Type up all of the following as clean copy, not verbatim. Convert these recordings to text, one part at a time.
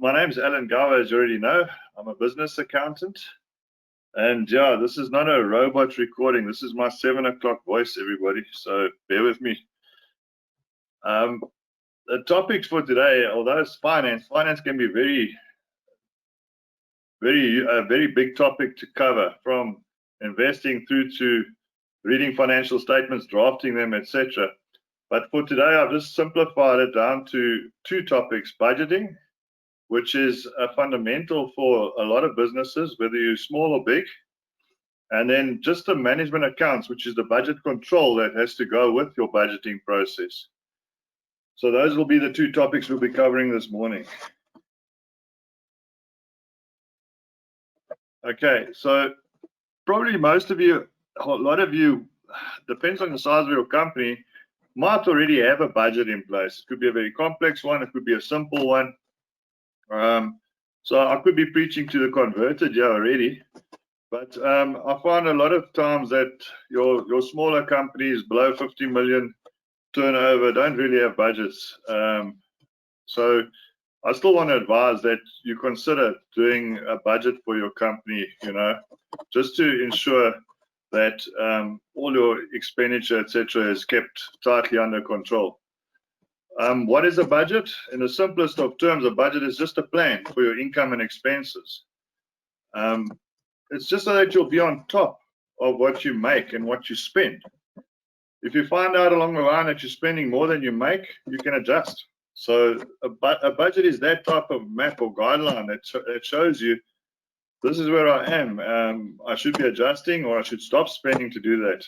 my name's Alan Gower, as you already know. I'm a business accountant. And yeah, this is not a robot recording. This is my 7 o'clock voice, everybody. So bear with me. The topics for today, although it's finance can be very big topic to cover, from investing through to reading financial statements, drafting them, etc. But for today, I've just simplified it down to 2 topics: budgeting, which is fundamental for a lot of businesses, whether you're small or big, and then just the management accounts, which is the budget control that has to go with your budgeting process. So those will be the 2 topics we'll be covering this morning. Okay, so probably most of you, a lot of you, depends on the size of your company, might already have a budget in place. It could be a very complex one, it could be a simple one. So I could be preaching to the converted here already, but I find a lot of times that your smaller companies below 50 million turnover don't really have budgets. So I still want to advise that you consider doing a budget for your company, just to ensure that all your expenditure, etc., is kept tightly under control. What is a budget? In the simplest of terms, a budget is just a plan for your income and expenses. It's just so that you'll be on top of what you make and what you spend. If you find out along the line that you're spending more than you make, you can adjust. So a budget is that type of map or guideline that shows you, this is where I am. I should be adjusting, or I should stop spending to do that.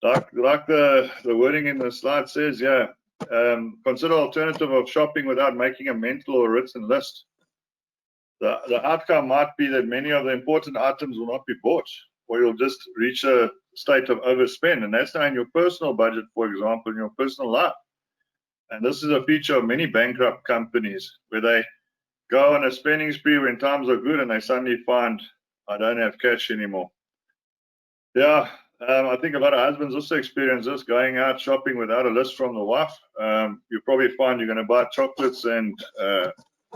Like the wording in the slide says, yeah, consider alternative of shopping without making a mental or written list. The outcome might be that many of the important items will not be bought, or you'll just reach a state of overspend, and that's now in your personal budget, for example, in your personal life. And this is a feature of many bankrupt companies, where they go on a spending spree when times are good and they suddenly find, I don't have cash anymore. Yeah, I think a lot of husbands also experience this, going out shopping without a list from the wife. You probably find you're going to buy chocolates and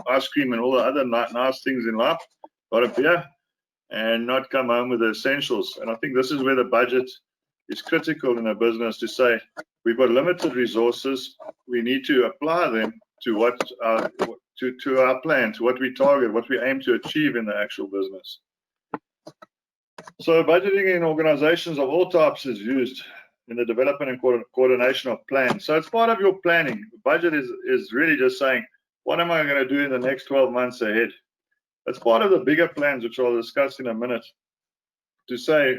ice cream and all the other nice things in life, a lot of beer, and not come home with the essentials. And I think this is where the budget is critical in a business, to say, we've got limited resources, we need to apply them to to our plan, to what we target, what we aim to achieve in the actual business. So budgeting in organizations of all types is used in the development and coordination of plans. So it's part of your planning. The budget is really just saying, what am I going to do in the next 12 months ahead? It's part of the bigger plans, which I'll discuss in a minute, to say,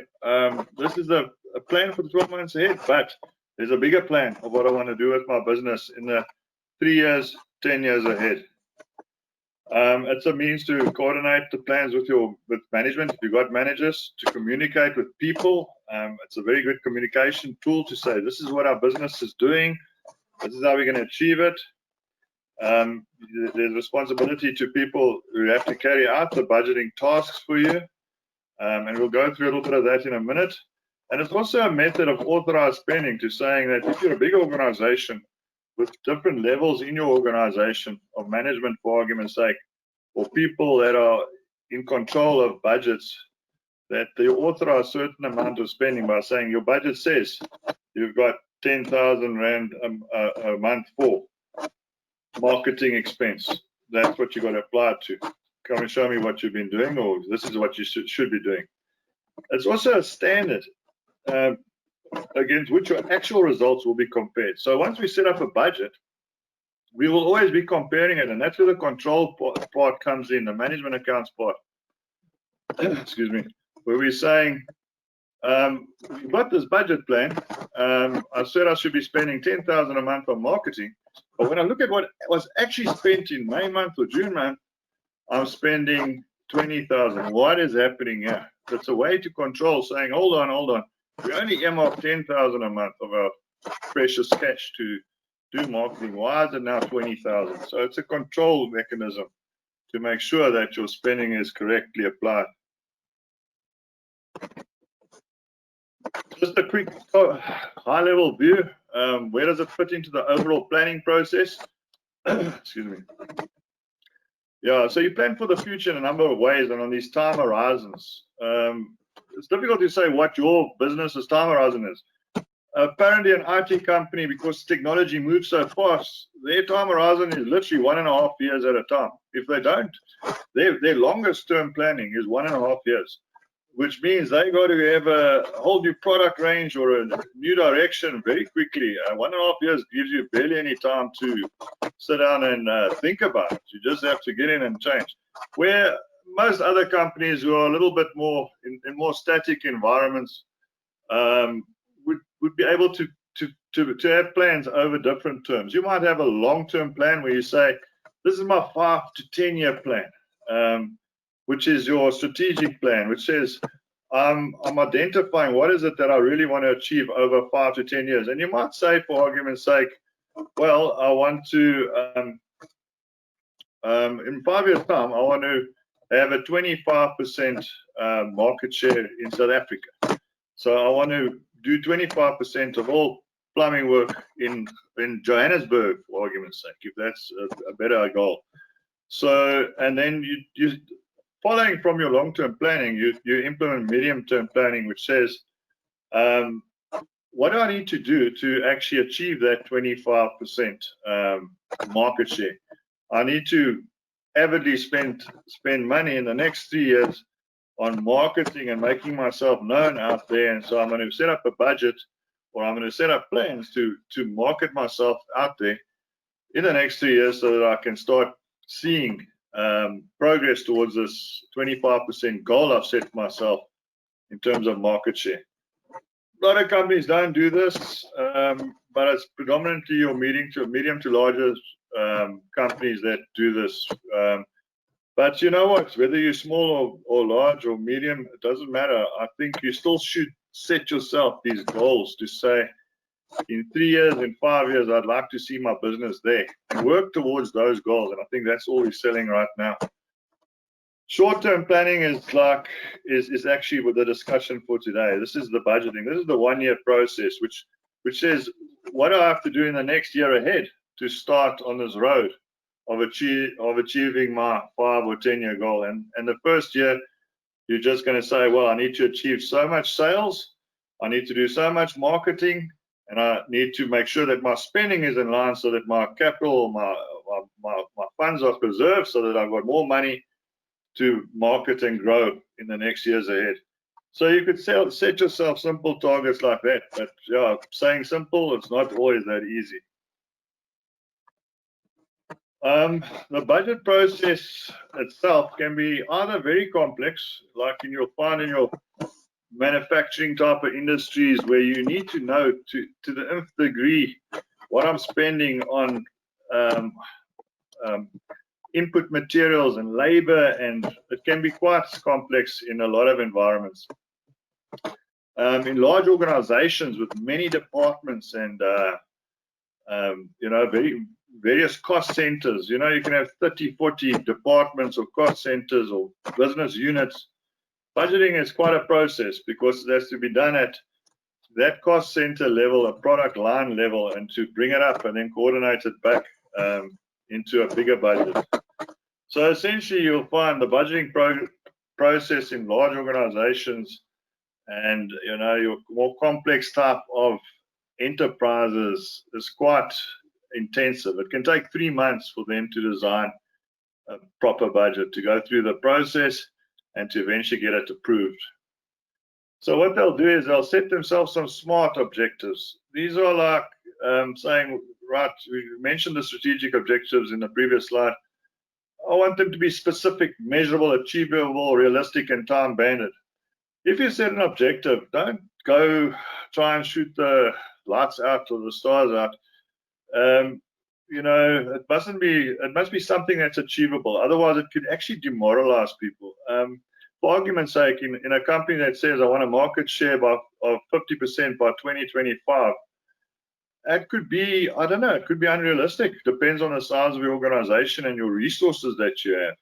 this is a plan for the 12 months ahead, but there's a bigger plan of what I want to do with my business in the 3 years, 10 years ahead. It's a means to coordinate the plans with management, if you've got managers, to communicate with people. It's a very good communication tool to say, this is what our business is doing, this is how we're going to achieve it. There's responsibility to people who have to carry out the budgeting tasks for you, and we'll go through a little bit of that in a minute. And it's also a method of authorized spending, to saying that if you're a big organization with different levels in your organization of management, for argument's sake, or people that are in control of budgets, that they authorize a certain amount of spending by saying your budget says you've got 10,000 Rand a month for marketing expense. That's what you've got to apply it to. Come and show me what you've been doing, or this is what you should be doing. It's also a standard against which your actual results will be compared. So once we set up a budget, we will always be comparing it, and that's where the control part comes in, the management accounts part. Excuse me, where we're saying, we've got this budget plan. I said I should be spending 10,000 a month on marketing, but when I look at what was actually spent in May month or June month, I'm spending 20,000. What is happening here? It's a way to control, saying, hold on. We only earmark 10,000 a month of our precious cash to do marketing. Why is it now 20,000? So it's a control mechanism to make sure that your spending is correctly applied. Just a quick high-level view. Where does it fit into the overall planning process? Excuse me. Yeah, so you plan for the future in a number of ways and on these time horizons. It's difficult to say what your business's time horizon is. Apparently, an IT company, because technology moves so fast, their time horizon is literally 1.5 years at a time. If they don't, their longest term planning is 1.5 years, which means they got to have a whole new product range or a new direction very quickly. 1.5 years gives you barely any time to sit down and think about it. You just have to get in and change. Where most other companies who are a little bit more in more static environments would be able to have plans over different terms. You might have a long-term plan where you say, this is my 5 to 10 year plan, which is your strategic plan, which says, I'm identifying what is it that I really want to achieve over 5 to 10 years. And you might say, for argument's sake, well, I want to, in 5 years' time, I want to have a 25% market share in South Africa. So I want to do 25% of all plumbing work in Johannesburg, for argument's sake, if that's a better goal. So, and then you following from your long-term planning, you implement medium-term planning, which says, what do I need to do to actually achieve that 25% market share? I need to avidly spend money in the next 3 years on marketing and making myself known out there. And so I'm going to set up a budget, or I'm going to set up plans to market myself out there in the next 3 years so that I can start seeing progress towards this 25% goal I've set for myself in terms of market share. A lot of companies don't do this, but it's predominantly your medium to larger companies that do this. But you know what? Whether you're small or large or medium, it doesn't matter. I think you still should set yourself these goals to say, in 3 years, in 5 years, I'd like to see my business there. And work towards those goals. And I think that's all we're selling right now. Short-term planning is actually with the discussion for today. This is the budgeting. This is the 1 year process, which says, what do I have to do in the next year ahead to start on this road of achieving my 5 or 10 year goal. And the first year, you're just going to say, well, I need to achieve so much sales, I need to do so much marketing, and I need to make sure that my spending is in line so that my capital, my funds are preserved so that I've got more money to market and grow in the next years ahead. So you could set yourself simple targets like that. But yeah, saying simple, it's not always that easy. The budget process itself can be either very complex, like you'll find in your manufacturing type of industries, where you need to know to the nth degree what I'm spending on input materials and labor, and it can be quite complex in a lot of environments. In large organizations with many departments and various cost centers, you can have 30, 40 departments or cost centers or business units. Budgeting is quite a process because it has to be done at that cost center level, a product line level, and to bring it up and then coordinate it back into a bigger budget. So essentially, you'll find the budgeting process in large organizations and your more complex type of enterprises is quite intensive. It can take 3 months for them to design a proper budget, to go through the process and to eventually get it approved. So what they'll do is they'll set themselves some SMART objectives. These are like saying, right, we mentioned the strategic objectives in the previous slide. I want them to be specific, measurable, achievable, realistic, and time-banded. If you set an objective, don't go try and shoot the lights out or the stars out. It must be something that's achievable. Otherwise, it could actually demoralize people. For argument's sake, in a company that says I want a market share of 50% by 2025, it could be, I don't know, it could be unrealistic. Depends on the size of your organization and your resources that you have.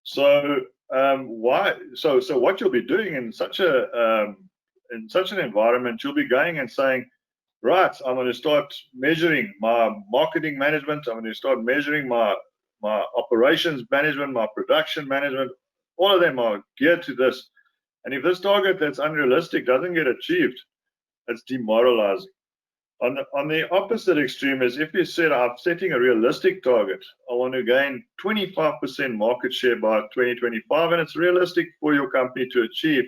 So So what you'll be doing in such an environment, you'll be going and saying, right, I'm going to start measuring my marketing management. I'm going to start measuring my operations management, my production management, all of them are geared to this. And if this target that's unrealistic doesn't get achieved, it's demoralizing. On the opposite extreme is if you said, I'm setting a realistic target, I want to gain 25% market share by 2025, and it's realistic for your company to achieve,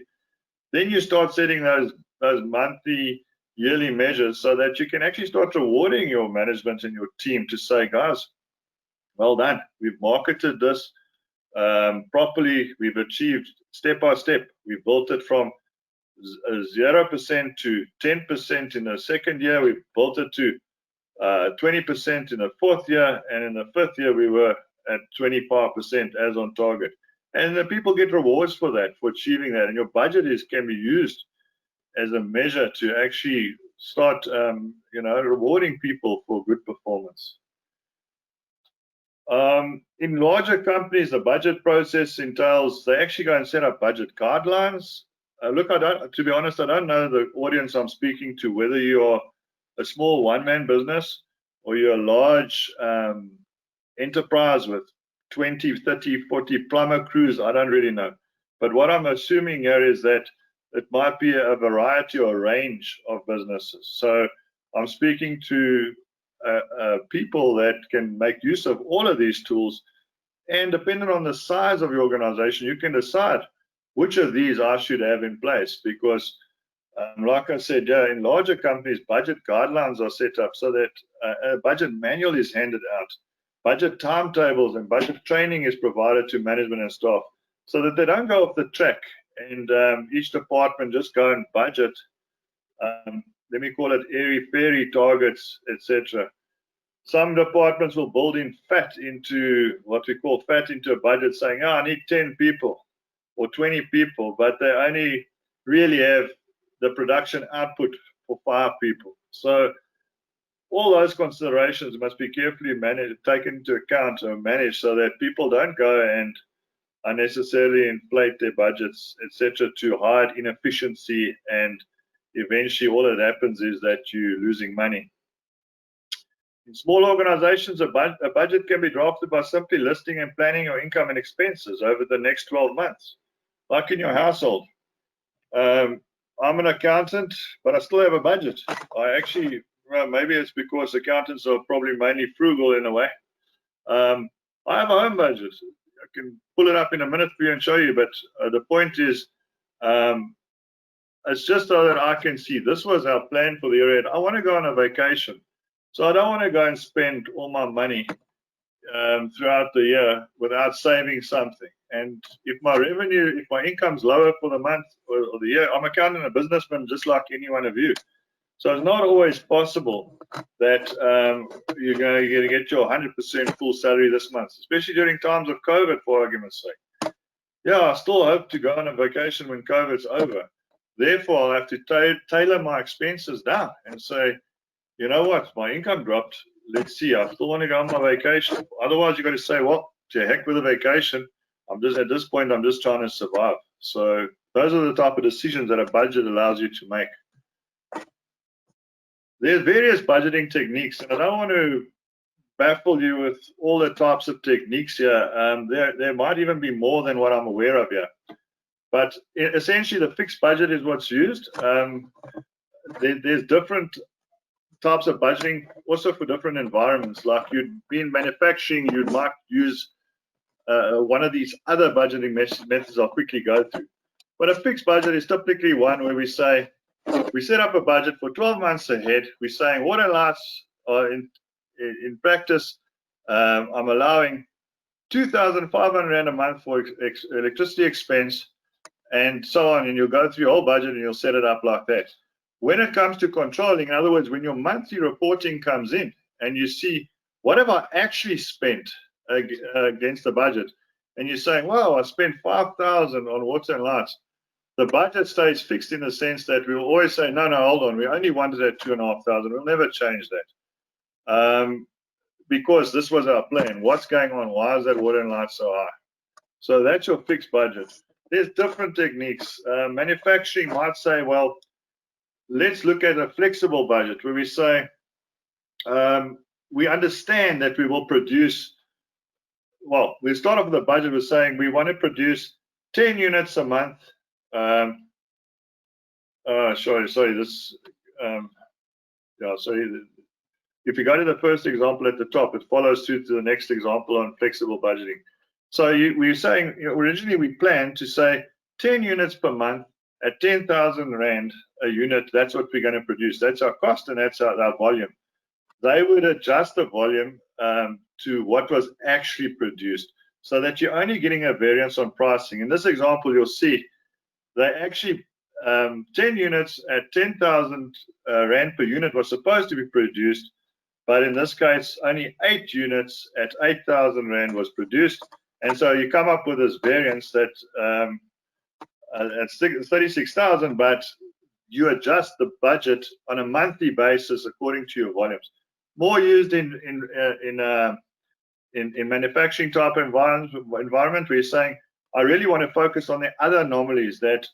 then you start setting those monthly, yearly measures so that you can actually start rewarding your management and your team to say, guys, well done. We've marketed this properly. We've achieved step by step. We've built it from 0% to 10% in the second year. We built it to 20% in the fourth year, and in the fifth year we were at 25% as on target. And the people get rewards for that, for achieving that. And your budget can be used as a measure to actually start, rewarding people for good performance. In larger companies, the budget process entails they actually go and set up budget guidelines. Look, to be honest, I don't know the audience I'm speaking to, whether you are a small one-man business or you're a large enterprise with 20, 30, 40 plumber crews. I don't really know. But what I'm assuming here is that it might be a variety or a range of businesses. So I'm speaking to people that can make use of all of these tools. And depending on the size of your organization, you can decide which of these I should have in place, because like I said, yeah, in larger companies, budget guidelines are set up so that a budget manual is handed out. Budget timetables and budget training is provided to management and staff so that they don't go off the track and each department just go and budget, let me call it airy-fairy targets, etc. Some departments will build in fat into what we call fat into a budget, saying, oh, I need 10 people or 20 people, but they only really have the production output for 5 people. So all those considerations must be carefully taken into account or managed so that people don't go and unnecessarily inflate their budgets, etc., to hide inefficiency, and eventually all that happens is that you're losing money. In small organizations, a budget can be drafted by simply listing and planning your income and expenses over the next 12 months. Like in your household, I'm an accountant, but I still have a budget. I actually, well, maybe it's because accountants are probably mainly frugal in a way. I have a home budget. I can pull it up in a minute for you and show you, but the point is, it's just so that I can see this was our plan for the year ahead. I want to go on a vacation, so I don't want to go and spend all my money throughout the year without saving something. And if my income's lower for the month or the year, I'm accounting a businessman just like any one of you. So it's not always possible that you're going to get your 100% full salary this month, especially during times of COVID, for argument's sake. Yeah, I still hope to go on a vacation when COVID's over. Therefore, I'll have to tailor my expenses down and say, you know what, my income dropped. Let's see, I still want to go on my vacation. Otherwise, you've got to say, well, to heck with the vacation. At this point, I'm just trying to survive. So those are the type of decisions that a budget allows you to make. There's various budgeting techniques, and I don't want to baffle you with all the types of techniques here. There might even be more than what I'm aware of here. But essentially, the fixed budget is what's used. There's different types of budgeting also for different environments. Like you'd be in manufacturing, you might use one of these other budgeting methods I'll quickly go through. But a fixed budget is typically one where we say, we set up a budget for 12 months ahead. We're saying water and lights are in practice. I'm allowing 2,500 Rand a month for electricity expense and so on. And you'll go through your whole budget and you'll set it up like that. When it comes to controlling, in other words, when your monthly reporting comes in and you see what have I actually spent against the budget, and you're saying, wow, I spent 5,000 on water and lights. The budget stays fixed in the sense that we will always say, no, hold on, we only wanted at 2,500. We'll never change that because this was our plan. What's going on? Why is that water and light so high? So that's your fixed budget. There's different techniques. Manufacturing might say, well, let's look at a flexible budget where we say we understand that we will produce well, we start off with the budget with saying we want to produce 10 units a month. Sorry, this, yeah, sorry. If you go to the first example at the top, it follows through to the next example on flexible budgeting. So we're saying, originally we planned to say 10 units per month at 10,000 Rand a unit. That's what we're going to produce. That's our cost and that's our volume. They would adjust the volume to what was actually produced so that you're only getting a variance on pricing. In this example, you'll see they actually 10 units at 10,000 Rand per unit was supposed to be produced, but in this case, only 8 units at 8,000 Rand was produced. And so you come up with this variance that at 36,000, but you adjust the budget on a monthly basis according to your volumes. More used in manufacturing type environment where you're saying, I really want to focus on the other anomalies, that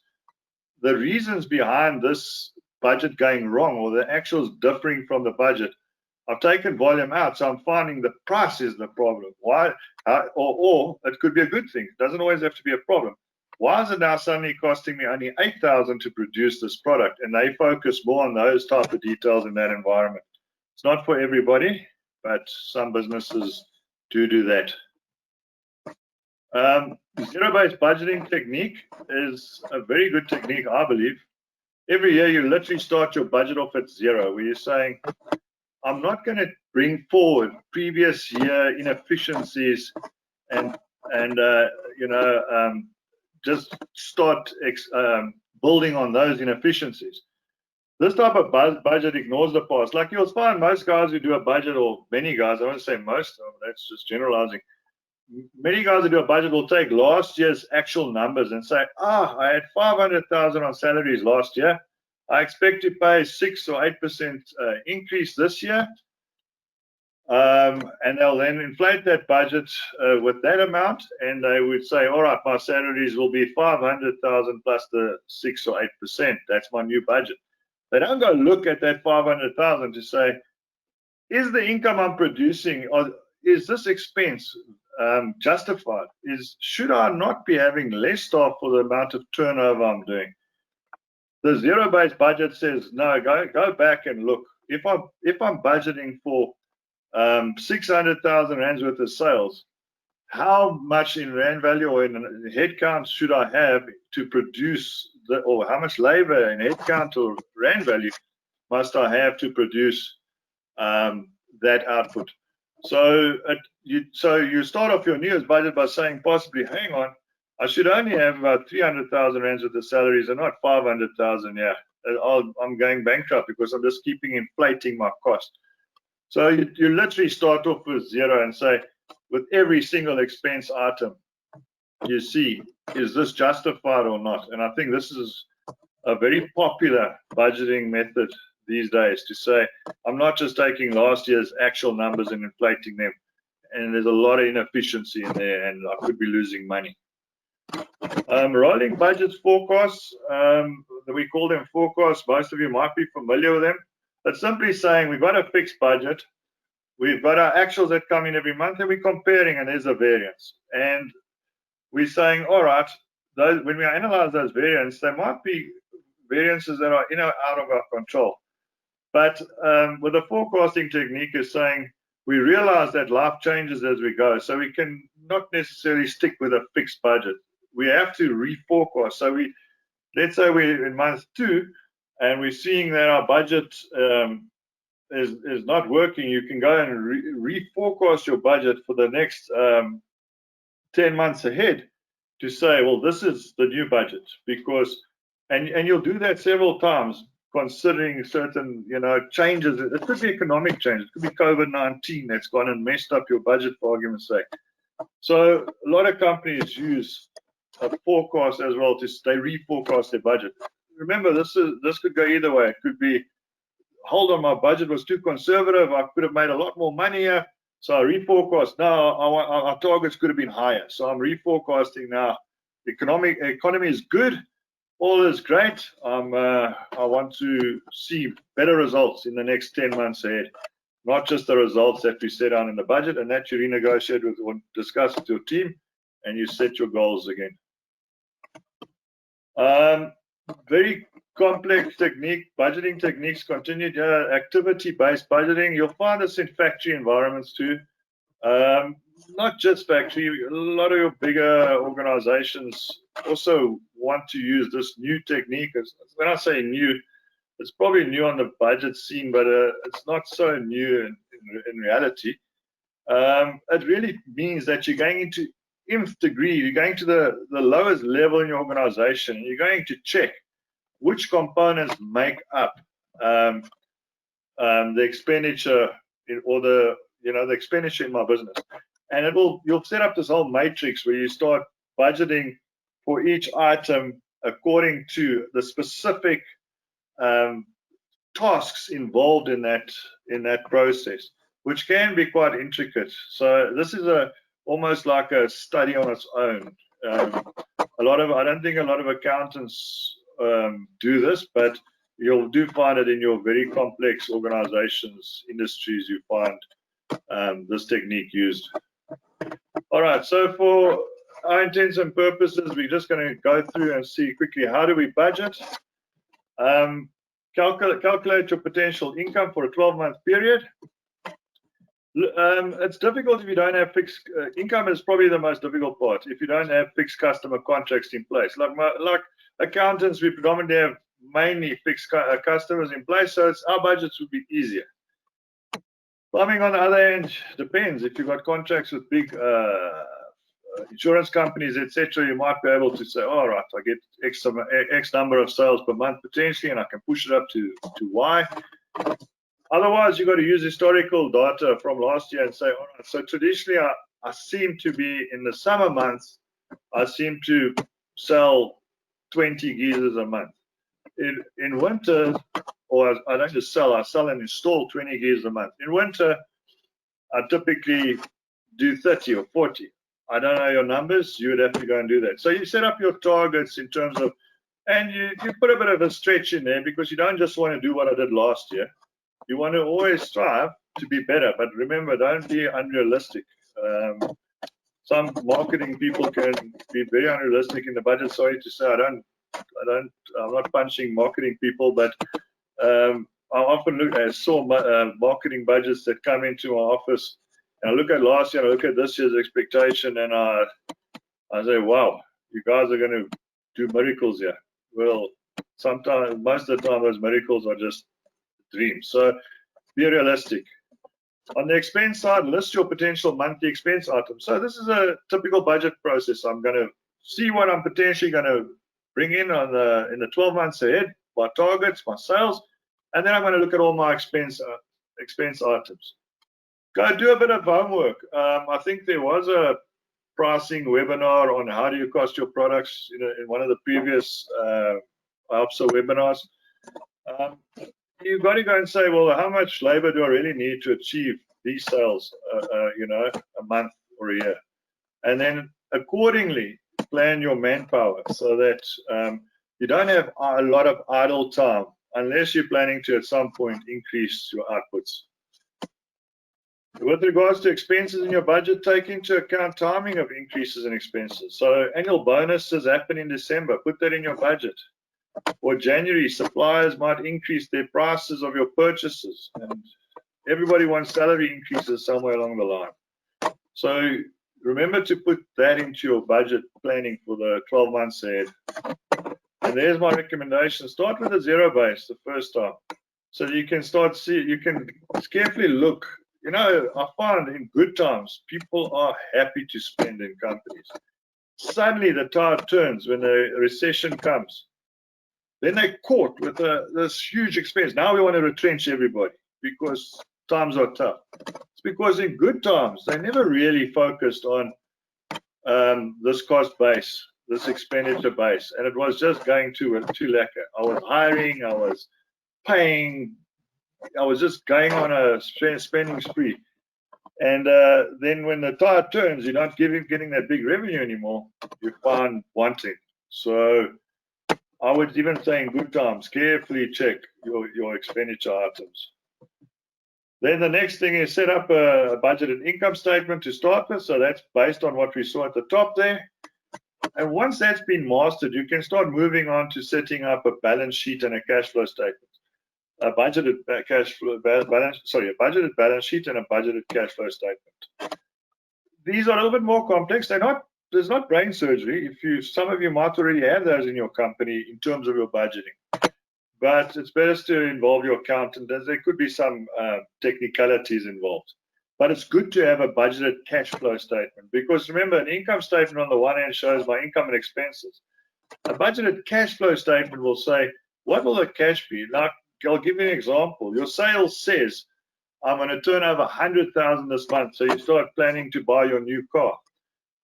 the reasons behind this budget going wrong or the actuals differing from the budget. I've taken volume out, so I'm finding the price is the problem. Why? Or it could be a good thing. It doesn't always have to be a problem. Why is it now suddenly costing me only 8,000 to produce this product? And they focus more on those type of details in that environment. It's not for everybody, but some businesses do that. Zero-based budgeting technique is a very good technique, I believe. Every year you literally start your budget off at zero, where you're saying, I'm not going to bring forward previous year inefficiencies and just start building on those inefficiencies. This type of budget ignores the past. Like you'll find most guys who do a budget, or many guys, I won't say most, that's just generalizing. Many guys who do a budget will take last year's actual numbers and say, I had 500,000 on salaries last year. I expect to pay 6 or 8% increase this year. And they'll then inflate that budget with that amount, and they would say, all right, my salaries will be 500,000 plus the 6 or 8%. That's my new budget. They don't go look at that 500,000 to say, is the income I'm producing, or is this expense justified? Should I not be having less staff for the amount of turnover I'm doing? The zero-based budget says, no, go back and look. If I'm budgeting for 600,000 rands worth of sales, how much in rand value or in headcount should I have to produce or how much labor in headcount or rand value must I have to produce that output? So you start off your New Year's budget by saying possibly, hang on, I should only have about 300,000 rands worth of salaries and not 500,000. Yeah, I'm going bankrupt because I'm just keeping inflating my cost. So you literally start off with zero and say, with every single expense item, you see, is this justified or not? And I think this is a very popular budgeting method these days, to say, I'm not just taking last year's actual numbers and inflating them. And there's a lot of inefficiency in there, and I could be losing money. Rolling budgets forecasts, we call them forecasts. Most of you might be familiar with them. It's simply saying we've got a fixed budget. We've got our actuals that come in every month, and we're comparing, and there's a variance. And we're saying, all right, when we analyze those variants, there might be variances that are out of our control. But with the forecasting technique is saying we realize that life changes as we go, so we can not necessarily stick with a fixed budget. We have to reforecast. So let's say we're in month 2, and we're seeing that our budget is not working. You can go and reforecast your budget for the next 10 months ahead to say, well, this is the new budget, because and you'll do that several times, considering certain changes. It could be economic change, it could be COVID-19 that's gone and messed up your budget, for argument's sake. So a lot of companies use a forecast as well they reforecast their budget. Remember, this could go either way. It could be, hold on, my budget was too conservative, I could have made a lot more money here, so I reforecast. Now our targets could have been higher, so I'm reforecasting now. Economy is good, all is great. I want to see better results in the next 10 months ahead. not just the results that we set down in the budget, and that you renegotiate with or discuss with your team, and you set your goals again. Very complex budgeting techniques continued. Activity-based budgeting. You'll find this in factory environments too. Not just factory, a lot of your bigger organizations also want to use this new technique. When I say new, it's probably new on the budget scene, but it's not so new in reality. It really means that you're going into nth degree, you're going to the lowest level in your organization, and you're going to check which components make up the expenditure or the expenditure in my business. And you'll set up this whole matrix where you start budgeting for each item according to the specific tasks involved in that process, which can be quite intricate. So this is almost like a study on its own. I don't think a lot of accountants do this, but you'll find it in your very complex organizations, industries. You find this technique used. All right, so for our intents and purposes, we're just going to go through and see quickly, how do we budget? Calculate your potential income for a 12-month period. It's difficult if you don't have fixed income. Is probably the most difficult part if you don't have fixed customer contracts in place. Like accountants, we predominantly have mainly fixed customers in place, so our budgets would be easier. Plumbing, on the other end, depends. If you've got contracts with big insurance companies, etc., you might be able to say, all right, I get X number of sales per month potentially, and I can push it up to Y. Otherwise, you've got to use historical data from last year and say, all right, so traditionally, I seem to be, in the summer months, I seem to sell 20 geysers a month. In winter, or I don't just sell, I sell and install 20 gears a month. In winter, I typically do 30 or 40. I don't know your numbers. You would have to go and do that. So you set up your targets in terms of, and you put a bit of a stretch in there, because you don't just want to do what I did last year. You want to always strive to be better. But remember, don't be unrealistic. Some marketing people can be very unrealistic in the budget. Sorry to say, I'm not punching marketing people, but I often saw marketing budgets that come into my office, and I look at last year, and I look at this year's expectation, and I say, wow, you guys are going to do miracles here. Well, sometimes, most of the time, those miracles are just dreams. So be realistic. On the expense side, list your potential monthly expense items. So this is a typical budget process. I'm going to see what I'm potentially going to bring in in the 12 months ahead, my targets, my sales, and then I'm going to look at all my expense items. Go do a bit of homework. I think there was a pricing webinar on how do you cost your products in one of the previous IOPSA webinars. You've got to go and say, well, how much labor do I really need to achieve these sales, a month or a year? And then accordingly, plan your manpower so that you don't have a lot of idle time, unless you're planning to at some point increase your outputs. With regards to expenses in your budget, take into account timing of increases in expenses. So annual bonuses happen in December. Put that in your budget. Or January, suppliers might increase their prices of your purchases, and everybody wants salary increases somewhere along the line. So remember to put that into your budget planning for the 12 months ahead. And there's my recommendation. Start with a zero base the first time, so you can you can carefully look. I find in good times, people are happy to spend in companies. Suddenly the tide turns when the recession comes. Then they're caught with this huge expense. Now we want to retrench everybody because times are tough. It's because in good times, they never really focused on this cost base, this expenditure base, and it was just going to lacquer. I was hiring, I was paying, I was just going on a spending spree. And then when the tide turns, you're not getting that big revenue anymore. You find wanting. So I would even say in good times, carefully check your expenditure items. Then the next thing is set up a budgeted income statement to start with. So that's based on what we saw at the top there. And once that's been mastered, you can start moving on to setting up a balance sheet and a cash flow statement. A budgeted cash flow balance, sorry, a budgeted balance sheet and a budgeted cash flow statement. These are a little bit more complex. There's not brain surgery. Some of you might already have those in your company in terms of your budgeting. But it's best to involve your accountant, as there could be some technicalities involved. But it's good to have a budgeted cash flow statement, because remember, an income statement on the one hand shows my income and expenses. A budgeted cash flow statement will say, what will the cash be? Like, I'll give you an example. Your sales says, I'm going to turn over 100,000 this month, so you start planning to buy your new car.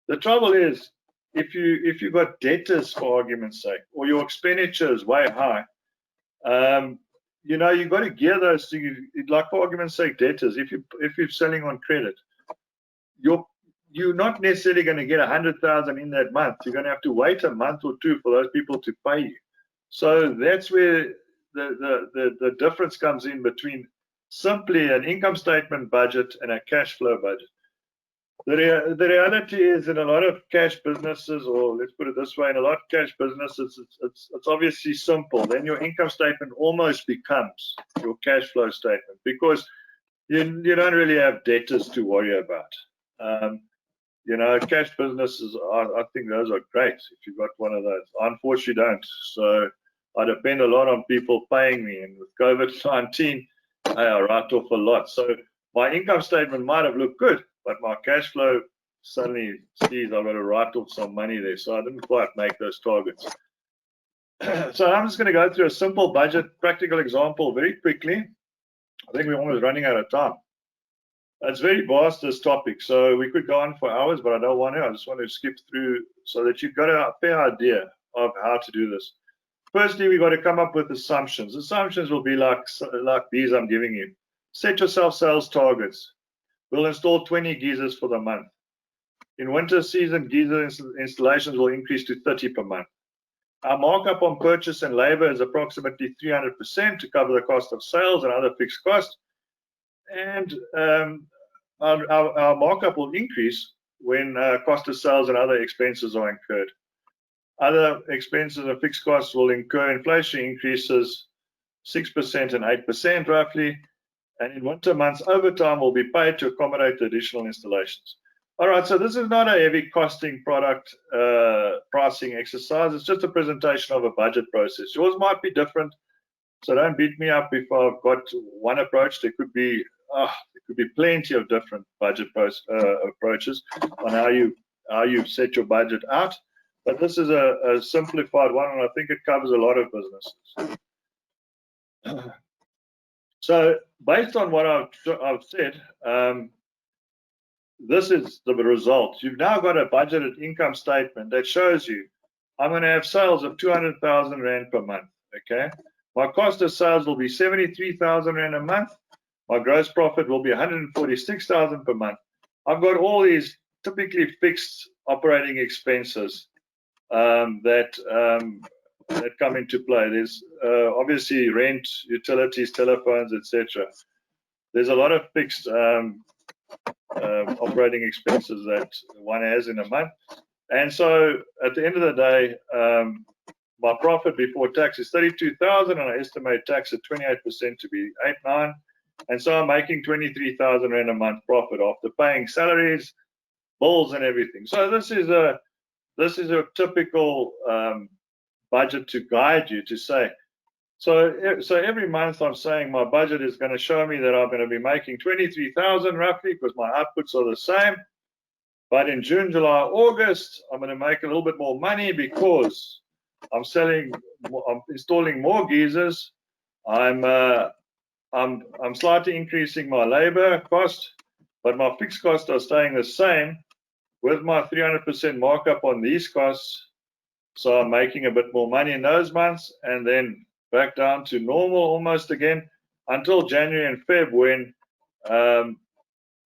The trouble is, if you've got debtors, for argument's sake, or your expenditure is way high, you know, you've got to gear those things. Like, for argument's sake, debtors. If you're selling on credit, you're not necessarily going to get 100,000 in that month. You're going to have to wait a month or two for those people to pay you. So that's where the difference comes in between simply an income statement budget and a cash flow budget. The reality is, in a lot of cash businesses, or let's put it this way, in a lot of cash businesses, it's obviously simple. Then your income statement almost becomes your cash flow statement, because you don't really have debtors to worry about. You know, cash businesses, I think those are great if you've got one of those. I unfortunately don't. So I depend a lot on people paying me. And with COVID-19, I write off a lot. So my income statement might have looked good, but my cash flow suddenly sees I've got to write off some money there. So I didn't quite make those targets. So I'm just going to go through a simple budget practical example very quickly. I think we're almost running out of time. It's very vast, this topic, so we could go on for hours, but I don't want to. I just want to skip through so that you've got a fair idea of how to do this. Firstly, we've got to come up with assumptions. Assumptions will be like these I'm giving you. Set yourself sales targets. We'll install 20 geysers for the month. In winter season, geyser installations will increase to 30 per month. Our markup on purchase and labor is approximately 300% to cover the cost of sales and other fixed costs. And our markup will increase when cost of sales and other expenses are incurred. Other expenses and fixed costs will incur inflation increases 6% and 8% roughly. And in winter months, overtime will be paid to accommodate the additional installations. All right, so this is not a heavy costing product pricing exercise. It's just a presentation of a budget process. Yours might be different, so don't beat me up if I've got one approach. There could be plenty of different budget approaches on how you set your budget out. But this is a simplified one, and I think it covers a lot of businesses. So based on what I've said, this is the result. You've now got a budgeted income statement that shows you I'm going to have sales of 200,000 Rand per month. Okay, my cost of sales will be 73,000 Rand a month. My gross profit will be 146,000 per month. I've got all these typically fixed operating expenses that come into play. There's obviously rent, utilities, telephones, etc. There's a lot of fixed operating expenses that one has in a month. And so at the end of the day, my profit before tax is 32,000, and I estimate tax at 28% to be 8,900. And so I'm making 23,000 Rand a month profit after paying salaries, bills, and everything. So this is a typical budget to guide you to say. So every month I'm saying my budget is going to show me that I'm going to be making 23,000 roughly, because my outputs are the same. But in June, July, August, I'm going to make a little bit more money because I'm installing more geysers. I'm slightly increasing my labor cost, but my fixed costs are staying the same with my 300% markup on these costs. So I'm making a bit more money in those months, and then back down to normal almost again until January and Feb, when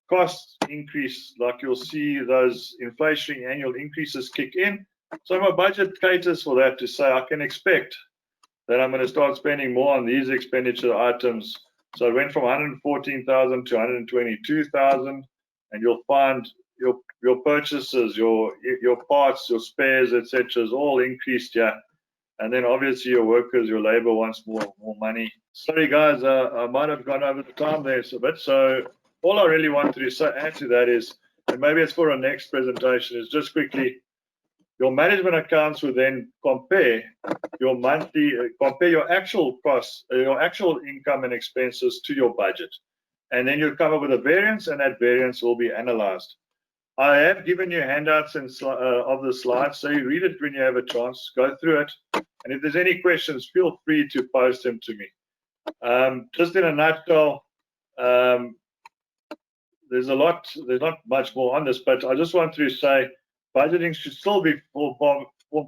costs increase, like you'll see those inflationary annual increases kick in. So my budget caters for that, to say I can expect that I'm going to start spending more on these expenditure items So it went from 114,000 to 122,000, and you'll find your purchases, your parts, your spares, etc., is all increased here. And then obviously your workers, your labor wants more money. Sorry guys, I might have gone over the time there a bit. So all I really wanted to add to that is, and maybe it's for our next presentation, is just quickly, your management accounts will then compare your monthly, compare your actual costs, your actual income and expenses to your budget. And then you'll come up with a variance, and that variance will be analyzed. I have given you handouts and of the slides, so you read it when you have a chance, go through it. And if there's any questions, feel free to post them to me. Just in a nutshell, there's not much more on this, but I just want to say budgeting should still be form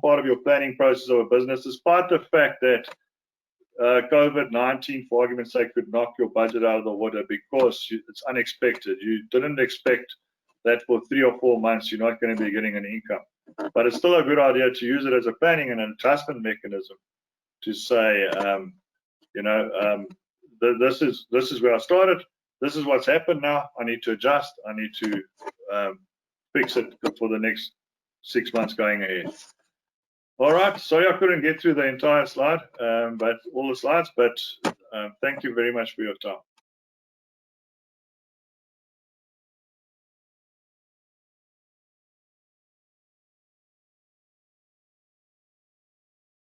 part of your planning process of a business, despite the fact that COVID-19, for argument's sake, could knock your budget out of the water because it's unexpected. You didn't expect that for 3 or 4 months you're not going to be getting an income. But it's still a good idea to use it as a planning and an adjustment mechanism to say, this is where I started. This is what's happened now. I need to adjust. I need to fix it for the next 6 months going ahead. All right. Sorry I couldn't get through the entire slide, but all the slides. But thank you very much for your time.